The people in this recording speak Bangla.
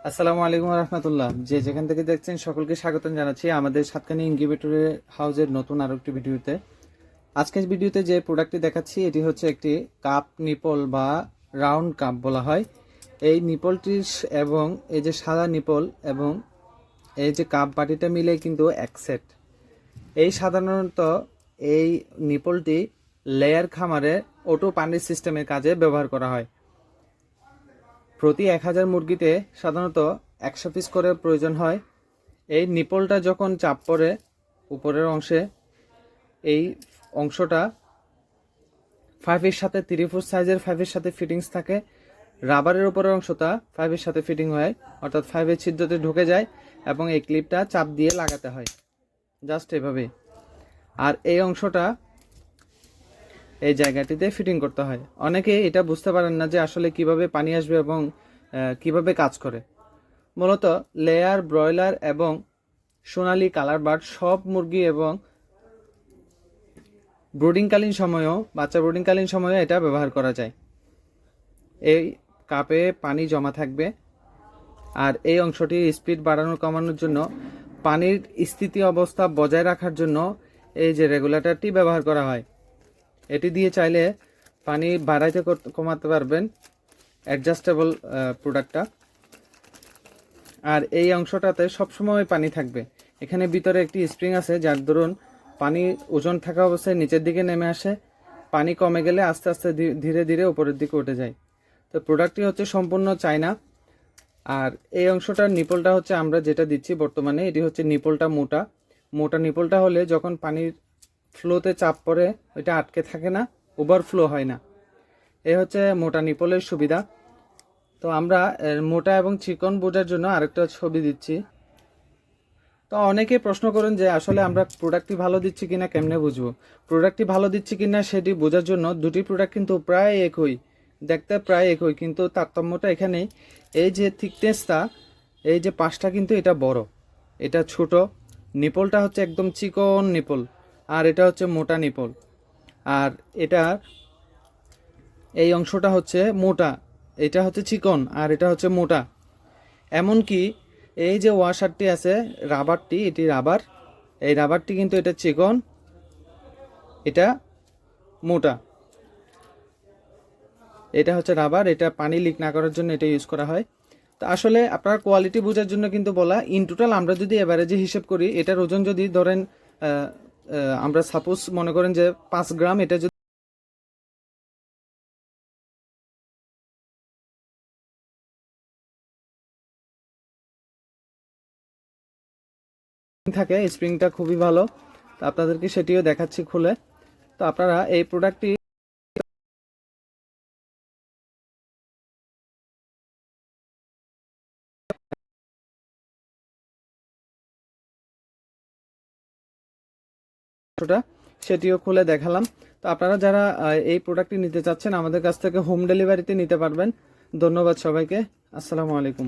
আসসালামু আলাইকুম রহমতুল্লাহ। যে যেখান থেকে দেখছেন সকলকে স্বাগত জানাচ্ছি আমাদের সাতকানি ইনকিউবেটর হাউসের নতুন আরো একটি ভিডিওতে। আজকের ভিডিওতে যে প্রোডাক্টটি দেখাচ্ছি এটি হচ্ছে একটি কাপ নিপল বা রাউন্ড কাপ বলা হয়। এই নিপলটি এবং এই যে সাদা নিপল এবং এই যে কাপ বাটিটা মিলে কিন্তু এক সেট। এই সাধারণত এই নিপলটি লেয়ার খামারে অটো পানির সিস্টেমের কাজে ব্যবহার করা হয়। প্রতি 1000 মুরগিতে সাধারণত 100 পিস করে প্রয়োজন হয়। এই নিপলটা যখন চাপ পড়ে উপরের অংশে, এই অংশটা 5-এর সাথে 3 ফুট সাইজের 5-এর সাথে ফিটিংস থাকে। রাবারের উপরের অংশটা 5-এর সাথে ফিটিং হয়, অর্থাৎ 5-এর ছিদ্রতে ঢুকে যায় এবং এই ক্লিপটা চাপ দিয়ে লাগাতে হয়, জাস্ট এভাবে। আর এই অংশটা এই জায়গাটিতে ফিটিং করতে হয়। অনেকে এটা বুঝতে পারেন না যে আসলে কিভাবে পানি আসবে এবং কিভাবে কাজ করে। মূলত লেয়ার, ব্রয়লার এবং সোনালী কালার বার্ড সব মুরগি এবং ব্রুডিংকালীন সময়েও, বাচ্চা ব্রুডিংকালীন সময়েও এটা ব্যবহার করা যায়। এই কাপে পানি জমা থাকবে আর এই অংশটির স্পিড বাড়ানো কমানোর জন্য, পানির স্থিতি অবস্থা বজায় রাখার জন্য এই যে রেগুলেটরটি ব্যবহার করা হয়। এটি দিয়ে চাইলে পানি বাড়াইতে কমাতে পারবেন, অ্যাডজাস্টেবল প্রোডাক্টটা। আর এই অংশটাতে সবসময় পানি থাকবে। এখানে ভিতরে একটি স্প্রিং আছে, যার দরুন পানি ওজন থাকা অবস্থায় নিচের দিকে নেমে আসে, পানি কমে গেলে আস্তে আস্তে ধীরে ধীরে উপরের দিকে উঠে যায়। তো প্রোডাক্টটি হচ্ছে সম্পূর্ণ চায়না। আর এই অংশটার নিপলটা হচ্ছে আমরা যেটা দিচ্ছি বর্তমানে, এটি হচ্ছে নিপলটা মোটা। মোটা নিপলটা হলে যখন পানির ফ্লোতে চাপ পড়ে ওইটা আটকে থাকে না, ওভারফ্লো হয় না। এই হচ্ছে মোটা নিপলের সুবিধা। তো আমরা মোটা এবং চিকন বোঝার জন্য আরেকটা ছবি দিচ্ছি। তো অনেকে প্রশ্ন করেন যে আসলে আমরা প্রোডাক্টটি ভালো দিচ্ছি কিনা কেমনে বুঝবো। প্রোডাক্টটি ভালো দিচ্ছি কিনা সেটি বোঝার জন্য দুটি প্রোডাক্ট কিন্তু প্রায় একই, দেখতে প্রায় একই, কিন্তু তারতম্যটা এখানে। এই যে থিকনেসটা, এই যে পাশটা কিন্তু এটা বড়, এটা ছোট। নিপলটা হচ্ছে একদম চিকন নিপল, আর এটা হচ্ছে মোটা নিপল। আর এটা এই অংশটা হচ্ছে মোটা, এটা হচ্ছে চিকন, আর এটা হচ্ছে মোটা। এমনকি এই যে ওয়াশারটি আছে, রাবারটি, এটি রাবার, এই রাবারটি কিন্তু এটা চিকন, এটা মোটা। এটা হচ্ছে রাবার, এটা পানি লিক না করার জন্য এটা ইউজ করা হয়। তো আসলে আপনার কোয়ালিটি বোঝার জন্য কিন্তু বলা। ইন টোটাল আমরা যদি এভারেজে হিসেব করি, এটার ওজন যদি ধরেন আমরা সাপোজ মনে করেন যে 5 গ্রাম, এটা যদি থাকে, স্প্রিংটা খুবই ভালো। তো আপনাদেরকে সেটিও দেখাচ্ছি খুলে। তো আপনারা এই প্রোডাক্টটি সেটিও খুলে দেখালাম। তো আপনারা যারা এই প্রোডাক্টটি নিতে চাচ্ছেন আমাদের কাছ থেকে হোম ডেলিভারিতে নিতে পারবেন। ধন্যবাদ সবাইকে। আসসালামু আলাইকুম।